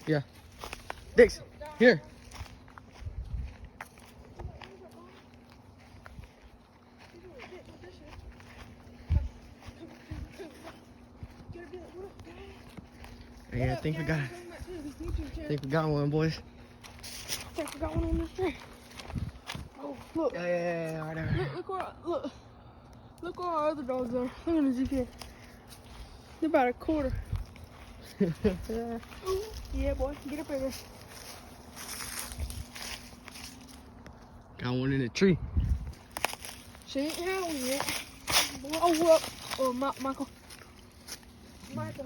Yeah. Dix, here. Yeah, I think we got one, boys. I think we got one on this tree. Oh, look. Yeah, right there. Look where our other dogs are. Look at the GPS. They're about a quarter. Yeah, boy, get up there. Got one in the tree. She ain't howling yet. Oh, well. Oh, Michael.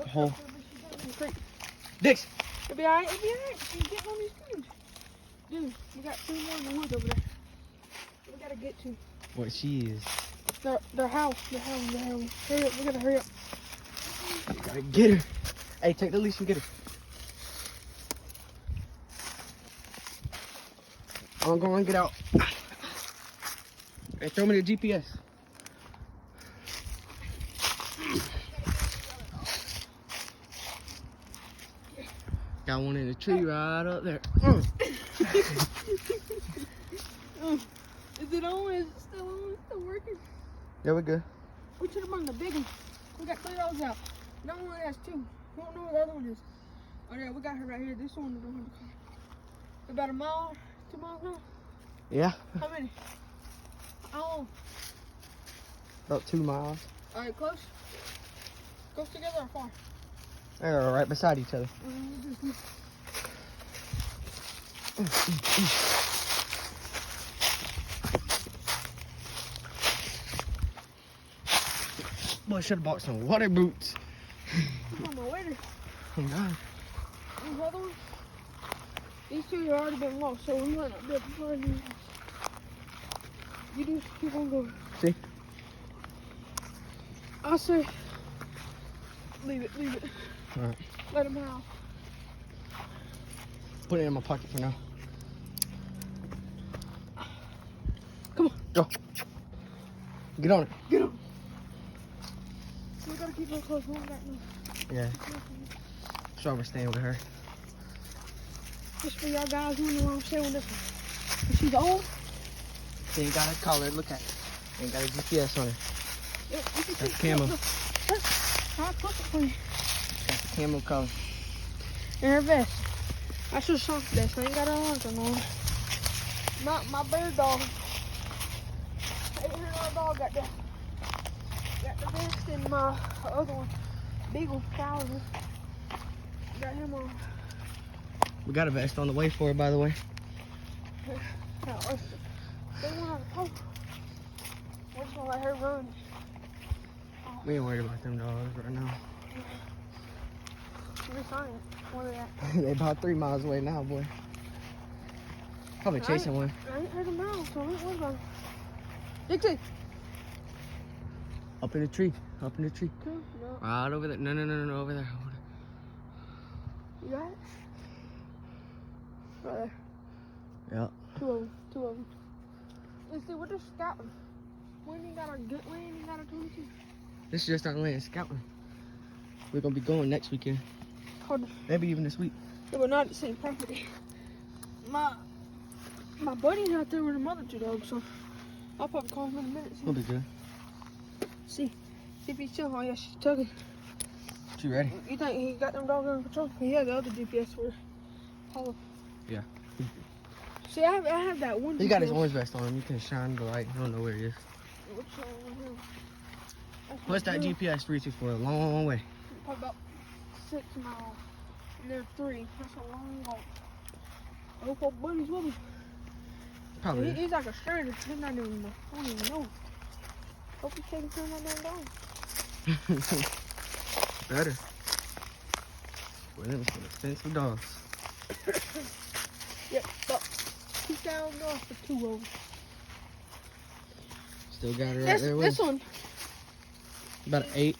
Hole. Dix. It'll be alright. She's getting on these trees. Dude, we got 2 more in the woods over there. We gotta get to. What she is. They're howling. Hurry up, we gotta hurry up. Gotta get her. Hey, take the leash and get her. I'm going to get out. Hey, throw me the GPS. Got one in the tree right up there. Is it on? Is it still on? It's still working? Yeah, we're good. We should have brought the big one. We got 3 dogs out. That one has 2. We don't know where the other one is. Oh yeah, we got her right here. This one we don't have to call. About a mile, 2 miles now? Yeah. How many? How long? About 2 miles. Alright, close? Close together or far? They're right beside each other. Boy, I should have bought some water boots. I'm on my way there. Oh, God. These other ones? These 2 have already been lost, so we might not be able to find these. You just keep on going. See? I say, leave it. All right. Let them out. Put it in my pocket for now. Come on. Go. Get on it. Get on. We gotta keep her close. We don't got no. Yeah. So we're staying with her. Just for y'all guys wondering why I'm staying with this one. Is she old? She ain't got a collar. Look at it. Ain't got a GPS on her. Yeah, you can That's see- camo. look. I'll put it for you. Got the camo collar. And her vest. That's her sock vest. I ain't got her arms on. My bird dog. $800 dog got the vest and my other one. Big one, 1,000. Got him on. We got a vest on the way for her, by the way. They want to poke. We're just gonna let her run. We ain't worried about them dogs right now. We're fine. Where they at? They about 3 miles away now, boy. Probably chasing one. I ain't heard them now, so I ain't worried about them. Dixie! Up in the tree. Up in the tree. No. Right over there. No, over there. You got it? Right there. Yeah. 2 of them. Let's see, we're just scouting. We ain't got our 22. This is just our land scouting. We're gonna be going next weekend. Hold on. Maybe even this week. Yeah, but not the same property. My buddy's out there with the other 2 dogs, so I'll probably call him in a minute. We'll be good. See if he's still. Oh yeah, she's tugging. You ready? You think he got them dogs under control? He had the other GPS for Hollow. Yeah. See, I have that one. He got his orange vest on him. You can shine the light. I don't know where he is. Which one? What's that GPS reach you for a long way? Probably about 6 miles. And they're 3. That's a long walk. I hope our buddy's with me. Probably. He's like a stranger. He's not even. I don't even know. Hope he's taking care of that damn dog. Better. Well, them some expensive dogs. Yep, but $2,000 for 2 of them. Still got her right there with This you. one. About 8.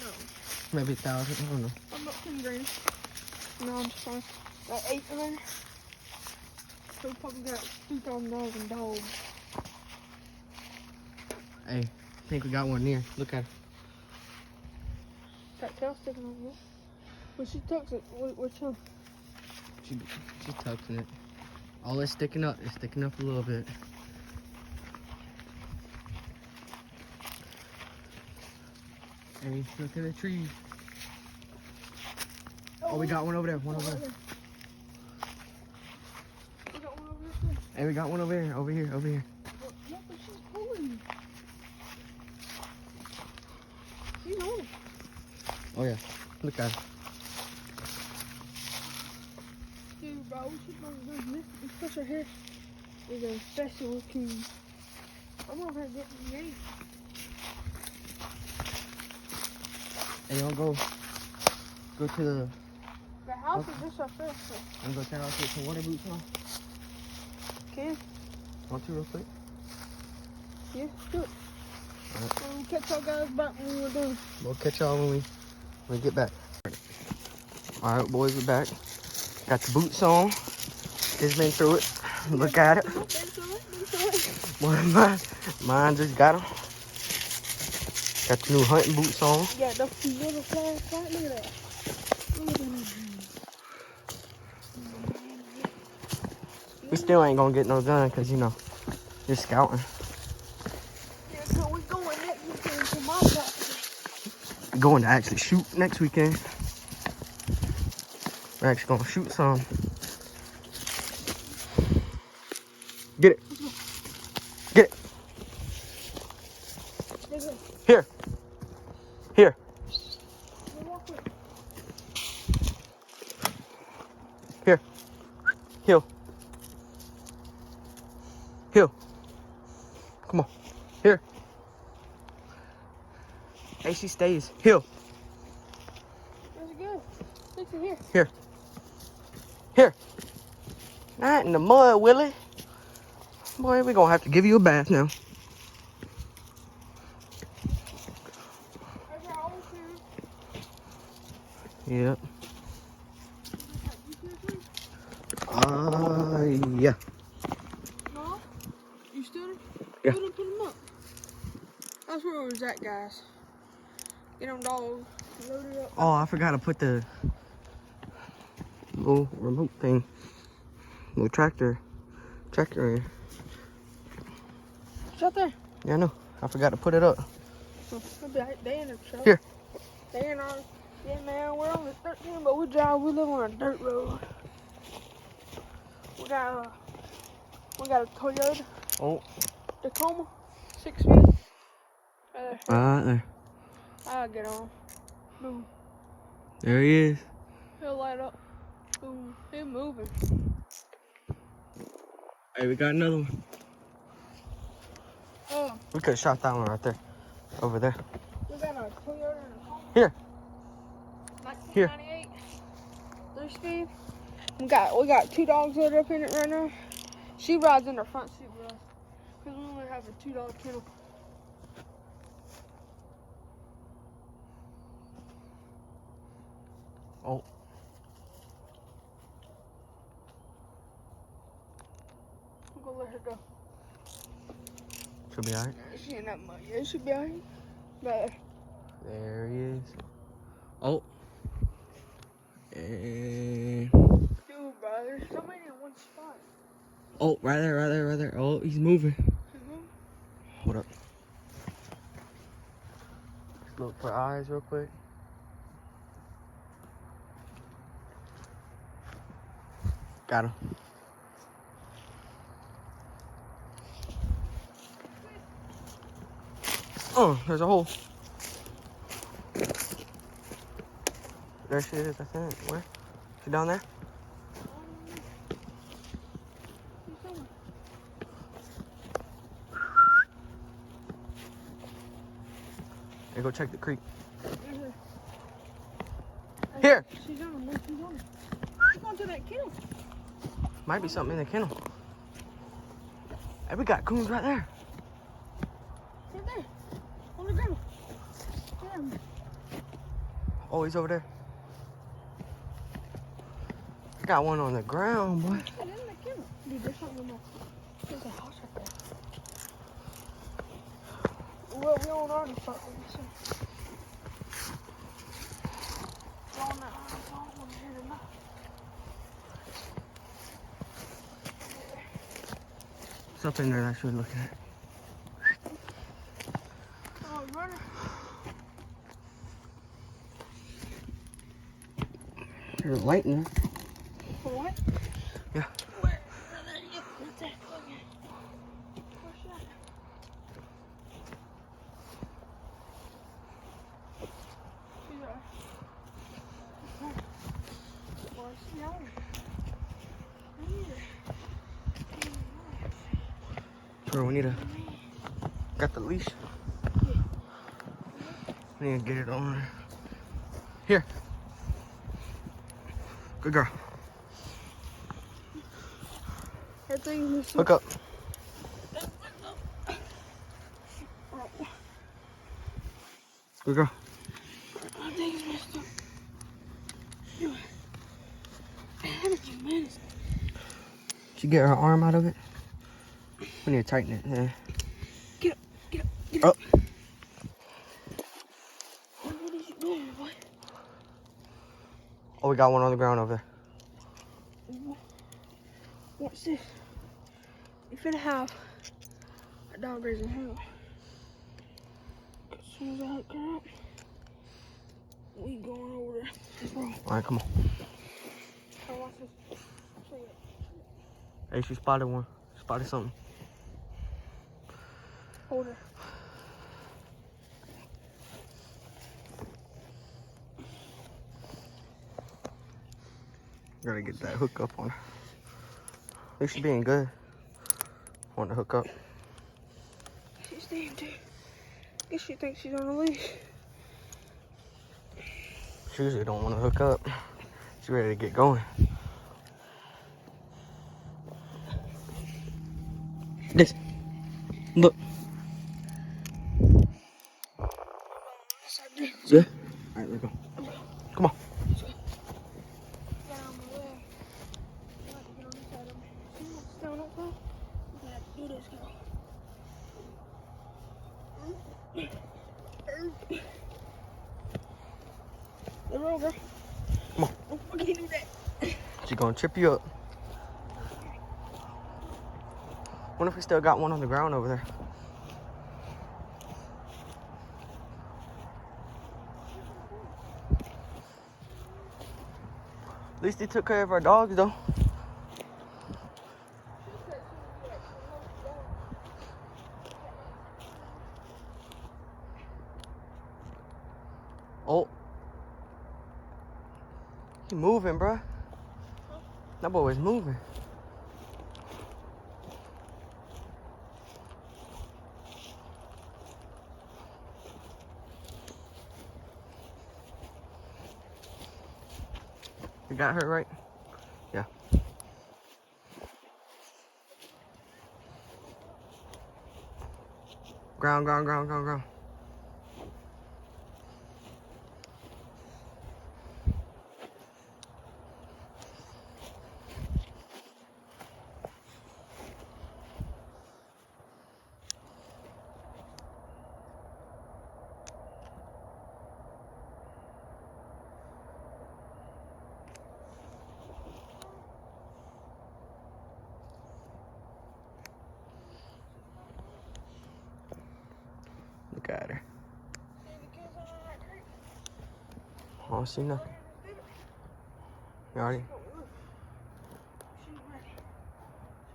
No. Maybe 1,000. I don't know. I'm about 10 grand. No, I'm just fine. Got 8 in there. So we probably got $2,000 in dogs. Hey, I think we got one near. Look at her. Got tail sticking on it. When she tucks it, which one? She's touching it. Oh, it's sticking up. It's sticking up a little bit. Hey, look at the tree. Oh, we got one over there. One over there. We got one over there. Hey, we got one over here. Over here. Over here. Look what she's pulling. She's on it. Oh yeah. Look at it. Dude, bro, we should go this. Push her here. Is a special coon. I'm over here getting yanked. Hey, you wanna go to the. The house is just up there. So. I'm gonna turn out to get some water boots on. Okay. Want to real quick? Yeah, do it. Alright. We'll catch y'all guys back when we're done. We'll catch y'all when we get back. Alright, boys, we're back. Got the boots on. Just been through it. Look at it. Mine just got them. Got the new hunting boots on. Yeah, the little flashlight. Look at that. Look at that. We still ain't gonna get no gun because, you know, you're scouting. Yeah, so we're going next weekend to my property. We're going to actually shoot next weekend. We're actually gonna shoot some. Get it. Get it. Here. Here. Here. Heel. Heel. Come on. Here. Hey, she stays. Heel. Where's it go? Fix it here. Here. Here. Not in the mud, Willie. Boy, we're gonna have to give you a bath now. There's our old coon. Yep. Yeah. No? You still? Yeah. Put them up. That's where it was at, guys. Get them dogs loaded up. Oh, I forgot to put the little remote thing, little tractor in. It's out there. Yeah, I know. I forgot to put it up. They in the truck. Here. They in our. Yeah, man, we're on the 13, but we live on a dirt road. We got a Toyota Oh. Tacoma, 6 feet. Right there. I'll get on. Boom. There he is. He'll light up. Boom. He's moving. Hey, we got another one. Oh, We could have shot that one right there. Over there. we got a Toyota Tacoma. Here. 1998. 3-speed. We got 2 dogs loaded up in it right now. She rides in the front seat with us. Because we only have a 2-dog kennel. Oh. I'm gonna let her go. Should be alright. She ain't that much. Yeah, she be alright. But There he is. Oh. And. dude, bro, there's so many in one spot. Oh, right there. Oh, he's moving. Mm-hmm. Hold up. Just look for eyes real quick. Got him. Oh, there's a hole. There she is, I think. Where? She down there? Hey, go check the creek. Here. She's on. Look, she's on. She's going to that kennel. Might be something in the kennel. Hey, we got coons right there. Right there. On the ground. Damn. Oh, he's over there. I got one on the ground, boy. Get in the kennel. Dude, there's something in there. There's a house right there. Well, we don't already fuck with this. What's up in there that you're looking at? Oh, running. There's light in there. For what? Yeah. Where? What's that? Okay. Where's that? She's Where's the other? Sure, we need to. Got the leash. We need to get it on there. Here. Good girl. That thing is Hook up. Good girl. I think it's messed up. How did you manage? She get her arm out of it. We need to tighten it. Yeah. Get up, get up, get up. up. What is you doing, boy? Oh, we got one on the ground over there. What's this? You finna have a dog raising hell. As soon as I hook her up, we going over there. All right, come on. I want this. Show you. Hey, she spotted one. Spotted something. Hold her. Gotta get that hook up on her. I think she's being good. Want to hook up. She's staying too. Guess she thinks she's on a leash. She usually don't want to hook up. She's ready to get going. This. Look. Yeah? All right, let's go. Come on. Come on. I can't do that. She's gonna trip you up. Wonder if we still got one on the ground over there. At least they took care of our dogs, though. Oh. He moving, bruh. That boy was moving. You got her right? Yeah. Ground, ground, ground, ground, ground. Look at her. I don't see nothing. You already? She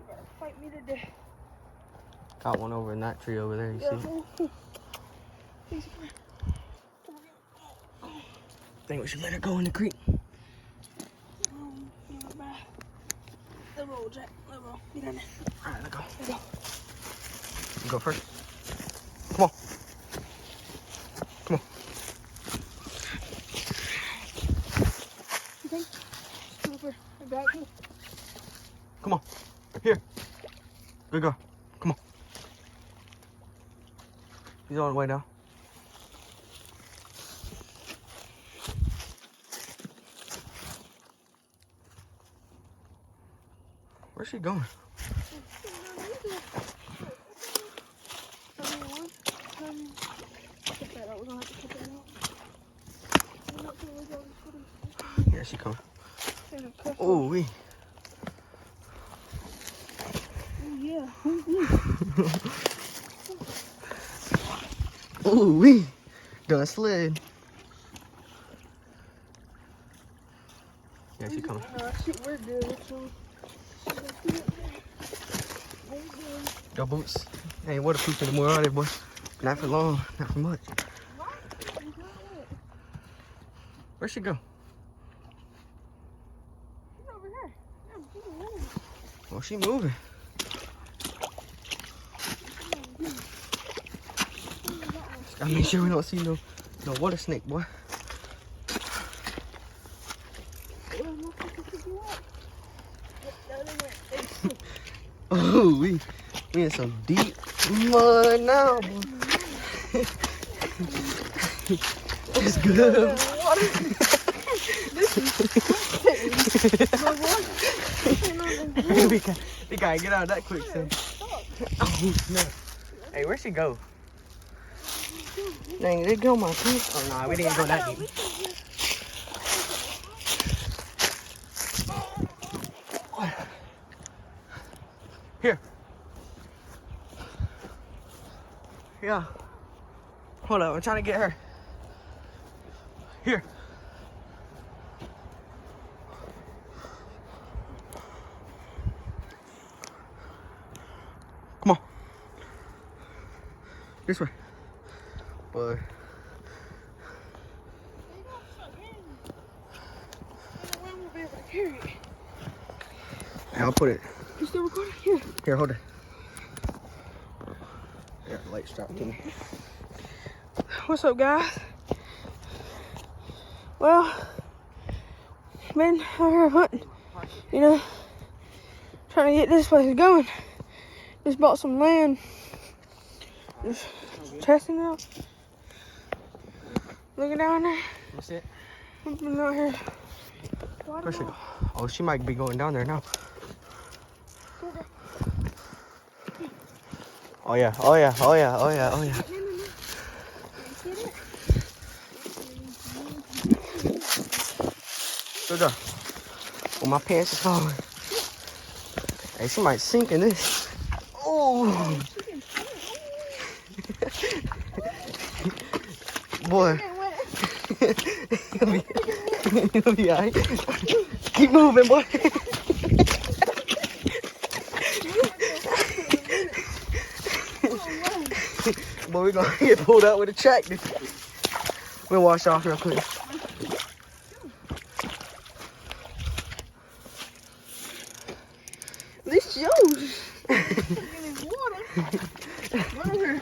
better fight me to death. Got one over in that tree over there, you see? Think we should let her go in the creek. Let roll, Jack. Let roll. Get in there. All right, let's go. Let's go. You go first. Come on. Come on. You think? Just over back here. Come on. Here. Good girl. Come on. He's on the way down. Where's she going? Yeah, she coming. Oh, we. Yeah. Ooh, we done slid. Yeah, she coming. Shit, we're good. So, Your boots ain't waterproof anymore, are they, boy? Not for long, not for much. Where'd she go? She's over here. Yeah, she's moving. Oh, she moving. Just gotta make sure we don't see no water snake, boy. Oh, we in some deep mud now, boy. It's good. we gotta get out of that quicksand. Oh, no. Hey, where'd she go? Dang, did it go my pants? Oh, nah, we didn't go that deep. Here. Yeah. Hold up, I'm trying to get her. Here. Come on. This way. Boy. I'll put it. You still recording? Here. Here, hold it. I got the light strapped to me. What's up, guys? Well, been out here hunting, you know, trying to get this place going. Just bought some land. Just testing out. Looking down there. What's it? I've been out here. Where's she go? Oh, she might be going down there now. Oh yeah, oh yeah, oh yeah, oh yeah, oh yeah. Good job. Oh, my pants are falling. Hey, she might sink in this. Oh. Boy. You'll be alright. Keep moving, boy. Boy, we're gonna get pulled out with a tractor. We'll wash off real quick. This shows. In his water. Run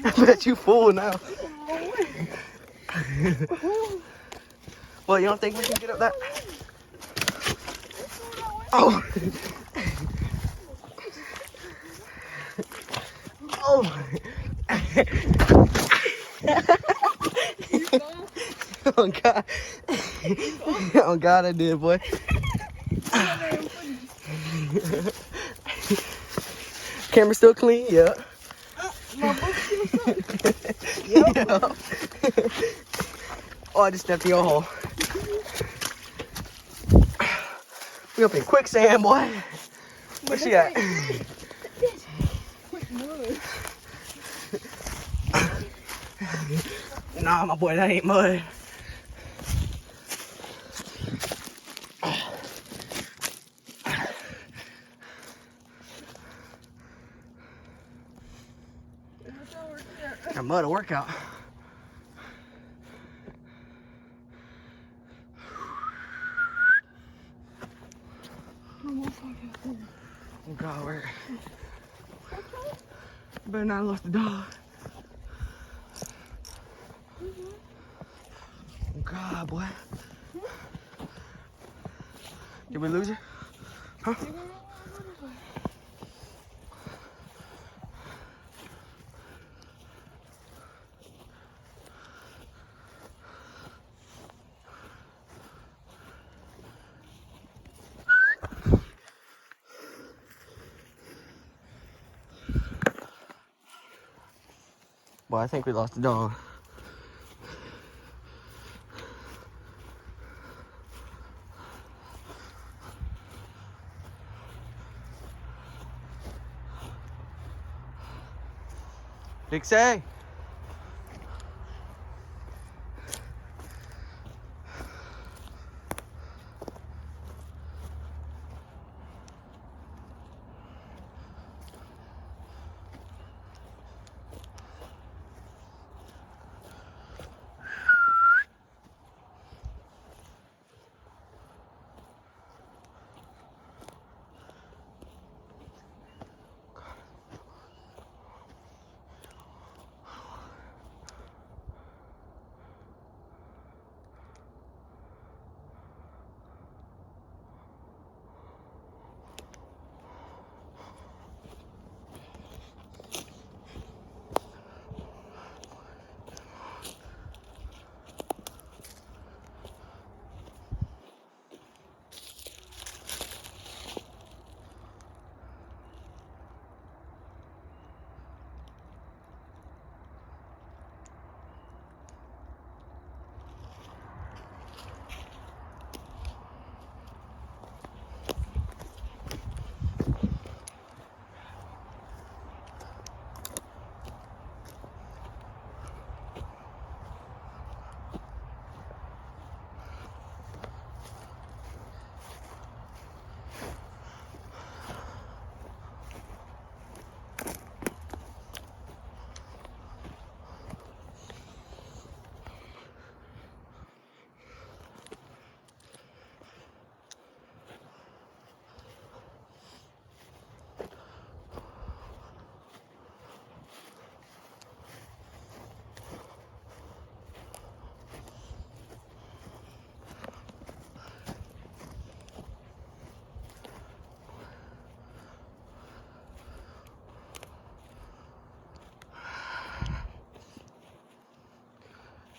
I bet you full now. Well, you don't think we can get up that? Oh. Oh. Oh God. Oh God, I did, boy. Camera still clean? Yeah. My book's still stuck. Yeah. Oh, I just stepped in your hole. We up in quicksand, boy. Where she at? Nah, my boy, that ain't mud. That mud a workout. Oh God, where? Better not have lost the dog. Oh God, boy. Did we lose her? Huh? Boy, I think we lost the dog. Dixie.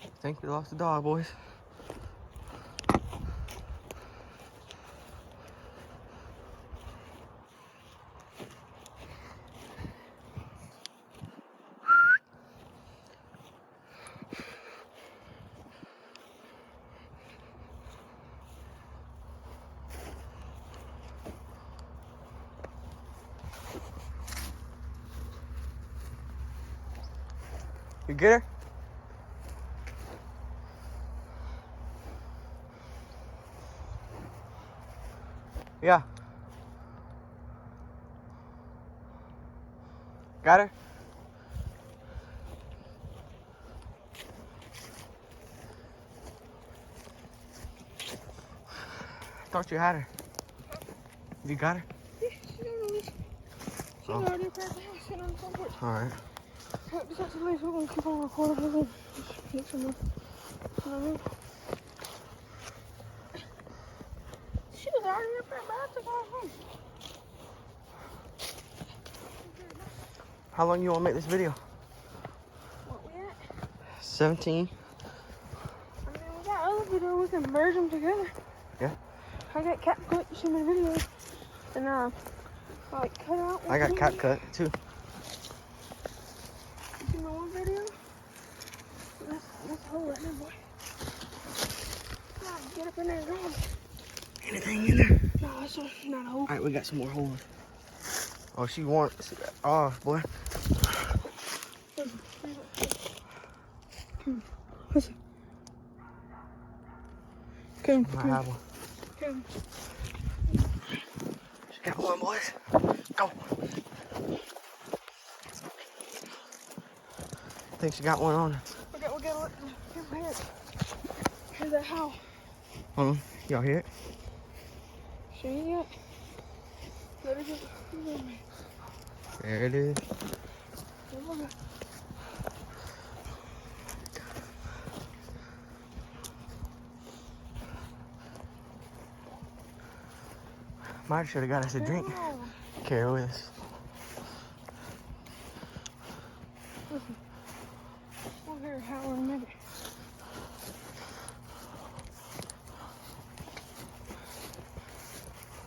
I think we lost the dog, boys. You get her? Yeah. Got her? I thought you had her. You got her? Yeah, she's already up at the house, sitting on the front porch. Alright. Besides the place, we're gonna keep on recording. We're gonna get some more. You know what I mean? She was already up there, but I took her home. How long you want to make this video? What we at? 17. I mean, we got other videos, we can merge them together. Yeah. I got cap cut, you see my videos. And I like cut out. I got cap cut too. You see my one video? That's a hole right there, boy. God, get up in there and grab it. Anything in there? No, that's not a hole. Alright, we got some more holes. Oh, she wants it off, boy. Listen. Come, I have one. come. She got one, boys. Go. I think she got one on her. We got look. Come here. Here's that howl. Hold on. Y'all hear it? She ain't yet. Let her get me. There it is. Might should have got us a drink. Carry with us. Listen. We'll hear howl in a minute.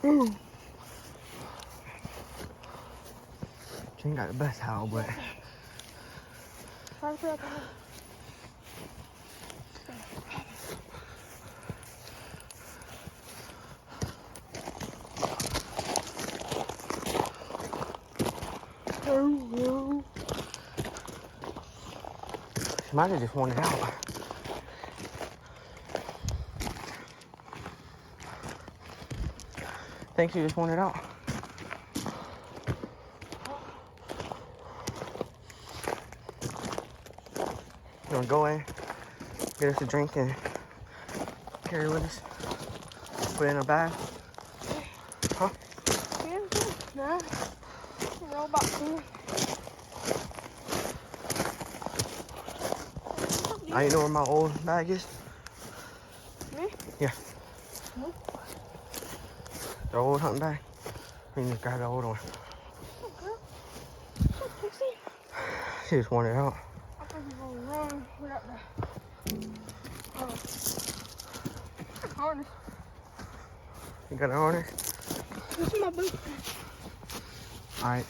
Ooh. She ain't got the best howl, but Try to put up a She might have just wanted out. Think she just wanted out. You wanna go in, get us a drink, and carry with us? Put it in a bag? Huh? Yeah, nah. You know about coon. I ain't know where my old bag is. Me? Yeah. Nope. The old hunting bag. We can just grab the old one. Oh, girl. Oh, Pixie. She just wanted out. I thought you were gonna run without the harness. You got a harness? This is my boot. Alright.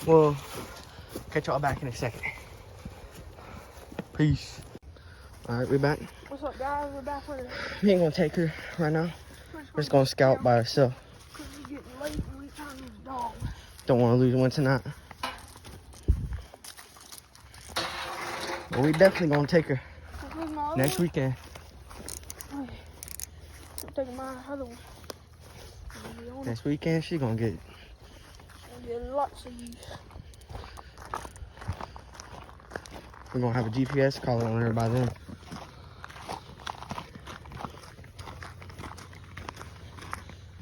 Well, catch y'all back in a second. Peace. Alright, we back. What's up, guys? We're back with it. We ain't gonna take her right now. We're just gonna scout by herself. Because it's getting late and we trying to lose dogs. Don't want to lose one tonight. But we definitely gonna take her next weekend. I'm taking my other one. Next weekend, she gonna get lots of use. We're gonna have a GPS collar on her by then.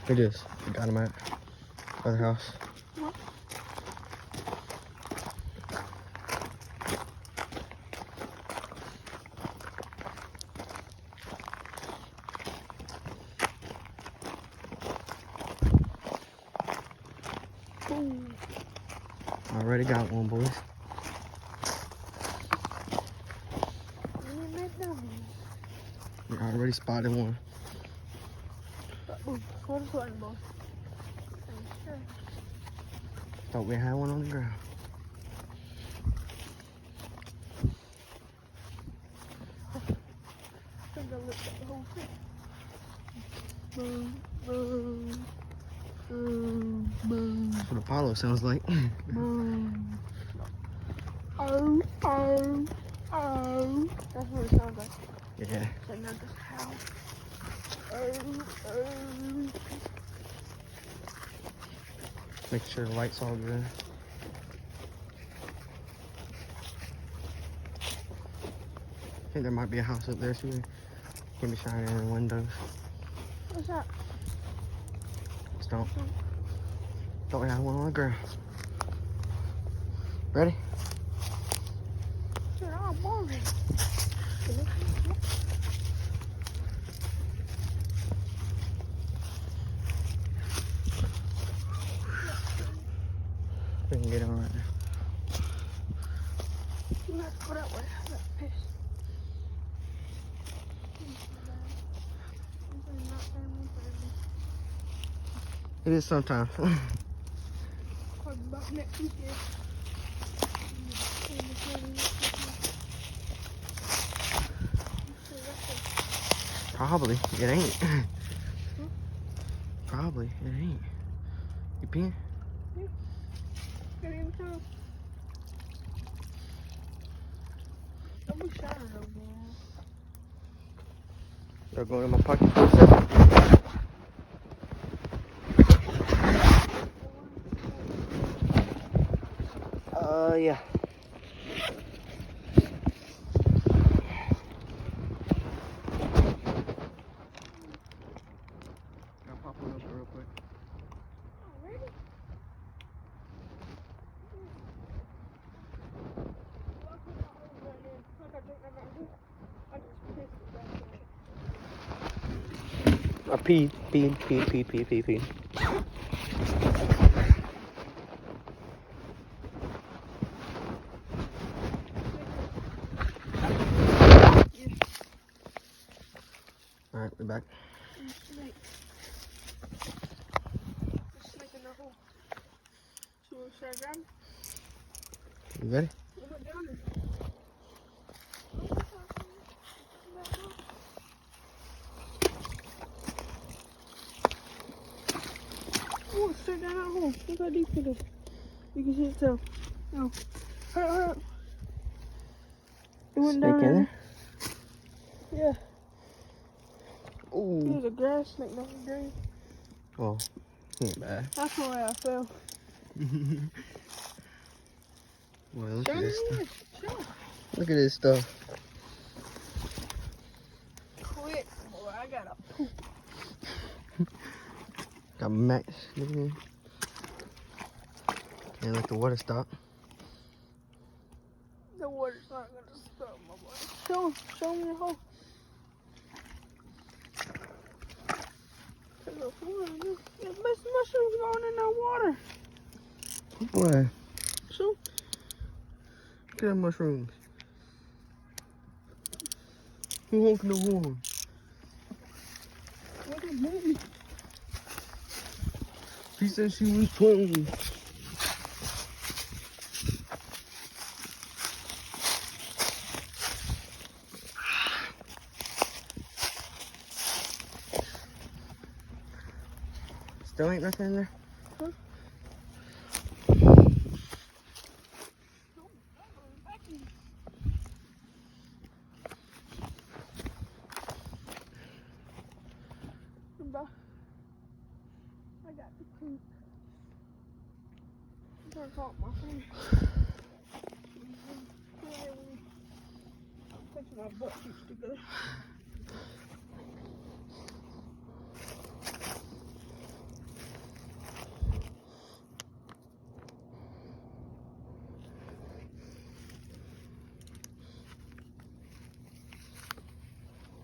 It is. We got him at the other house. What? Already got one, boys. We already spotted one. Thought we had one on the ground. That's what Apollo sounds like. Oh, oh, oh. That's what it sounds like. Yeah. So now just how. Oh, oh. Make sure the light's all good. I think there might be a house up there too. Can be shining in the windows. What's that? Stomp. Thought we had one on the ground. Ready? Dude, I'm boring. We can get on right now. You have to go that way. That's pissed. It is sometimes. Probably about next weekend. Probably. It ain't. Probably. It ain't. You peeing? Don't be shy though, man. They're going in my pocket for a second. Yeah. I'll pop one up real quick. I peed. Alright, we're back. You ready? Oh, it's straight down that hole. Look how deep it is. You can see it too. No. Hurry up. It went Snake down in there. there? Yeah. Ooh. It was a grass snake, not a green. Oh, ain't bad. That's why I fell. Boy, look at this stuff. Sure. Look at this stuff. Quick, boy, I gotta poop. Got Max. Can't let the water stop. The water's not gonna stop, my boy. Show me the hole. There's mushrooms going in that water. Boy, So, look at them mushrooms. Who honking the horn? look at me. She said she was 20. Still ain't nothing in there? Huh? I got the coon. I'm gonna talk my friend. Touching my butt cheeks together.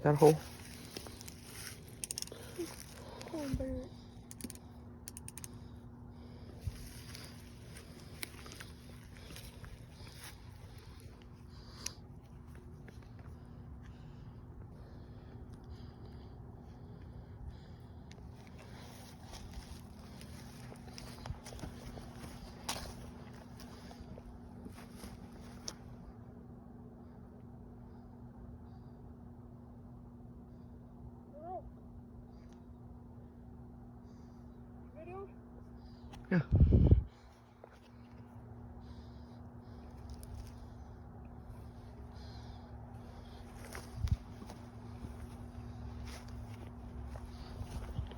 That hole? Cornbread. Video? Yeah.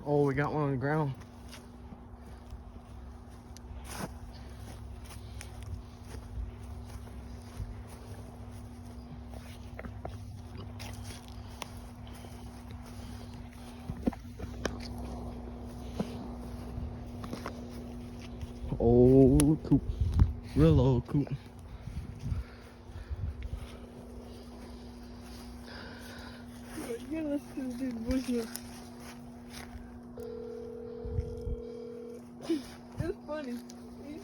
Oh, we got one on the ground. Old coop. Real old coop. You're listening to these voices. It's funny. He's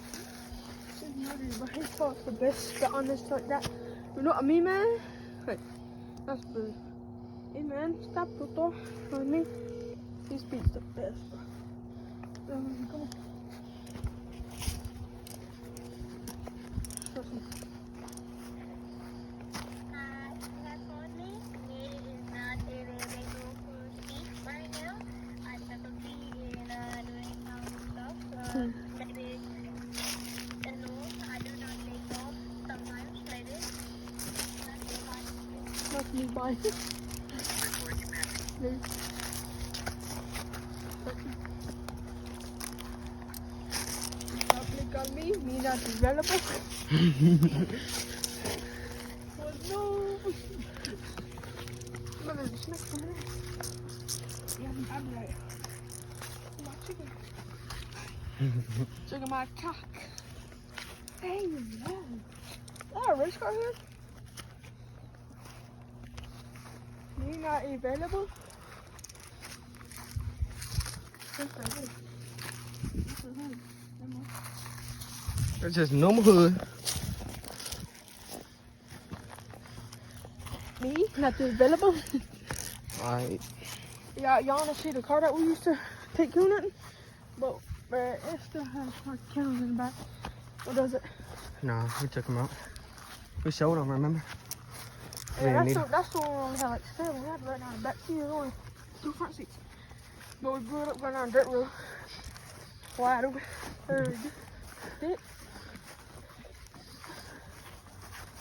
muddy, but he thought the best spot on this like that. You know what I mean, man? Hey, that's good. Hey, man, stop, Toto. You know what I mean? This beats the best, bro. Come on. Trust me. That's me buying. Public on me not available. Oh no! Look at the snake coming in. Yeah, I'm like, my chicken. Look at my cock. Hey, man. Is that a race car here? Me not available? It's just normal hood. Me not available? Alright. Yeah, y'all wanna see the car that we used to take coon hunting? But it still has hard cows in the back. Or does it? Nah, we took them out. We showed them, remember? Yeah, that's the one we only had like 7. We had right now in the back seat. There's only 2 front seats. But we blew it up going down a dirt road. Wide open. Dick.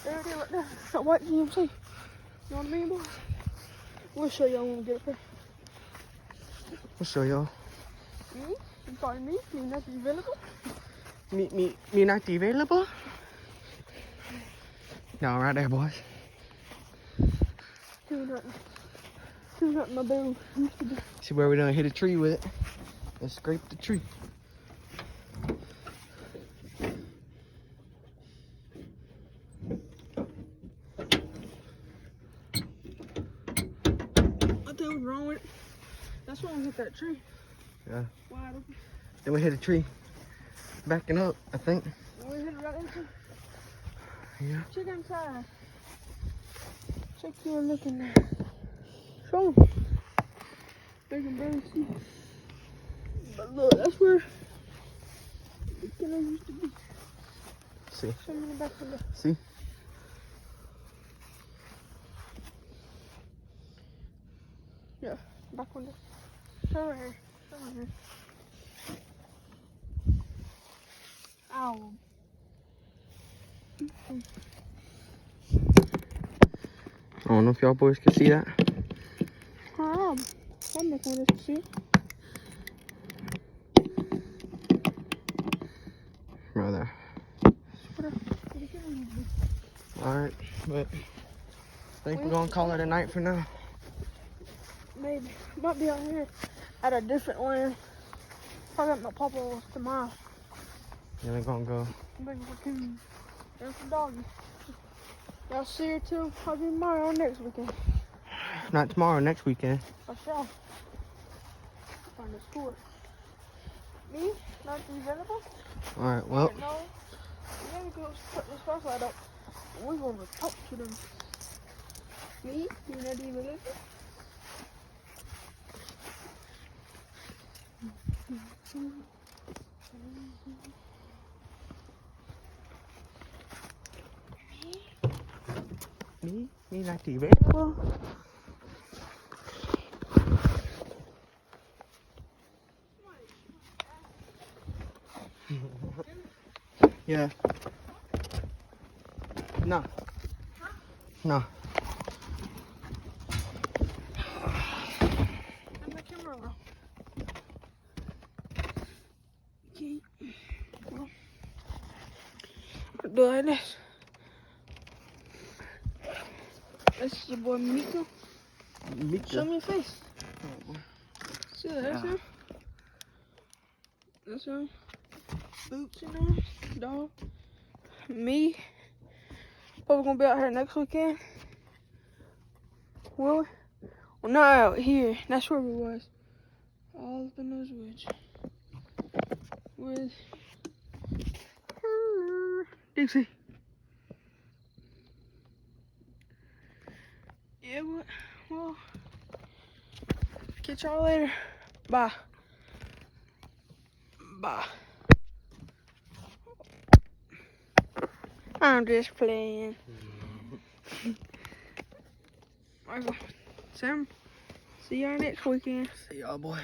There it is right there. That white GMC. You know what I mean, boy? We'll show y'all when we get up there. We'll show y'all. Me? You calling me? Me not available? Me not available? No, right there, boys. Tune up my boo. See where we done hit a tree with it. Let's scrape the tree. What the hell was wrong with it? That's why we hit that tree. Yeah. Wide open. Then we hit a tree. Backing up, I think. We hit it right into. Yeah. Check inside. Check your looking there. Show them. They can barely see. But look, that's where the killer used to be. See. Show me the back window. See? Yeah, back window. Show right here. Show right here. Ow. I don't know if y'all boys can see that. I'm back window to see. Right there. Alright, but I think we're gonna call it a night for now. Maybe. Might be out here at a different land. Probably at my papa's tomorrow. Then we're gonna go. Big coon. There's the doggy. Y'all see her too? Probably tomorrow or next weekend. Not tomorrow, next weekend. For sure. Find the school. Me? Not available? Alright, well. No. We gotta go put this flashlight up. And we're gonna talk to them. Me? You not available? Me not available. Yeah. No. No. Turn the camera around. Okay. Well, do like this. This is your boy Miko. Show me your face. See that? That's him. That's him. Boots, you know. Dog. Me. Probably gonna be out here next weekend. Will we? Well, not out here. That's where we was. All up in those woods. With her. Dixie. Yeah, well, catch y'all later. Bye. Bye. I'm just playing. Michael, Sam, see y'all next weekend. See y'all, boy.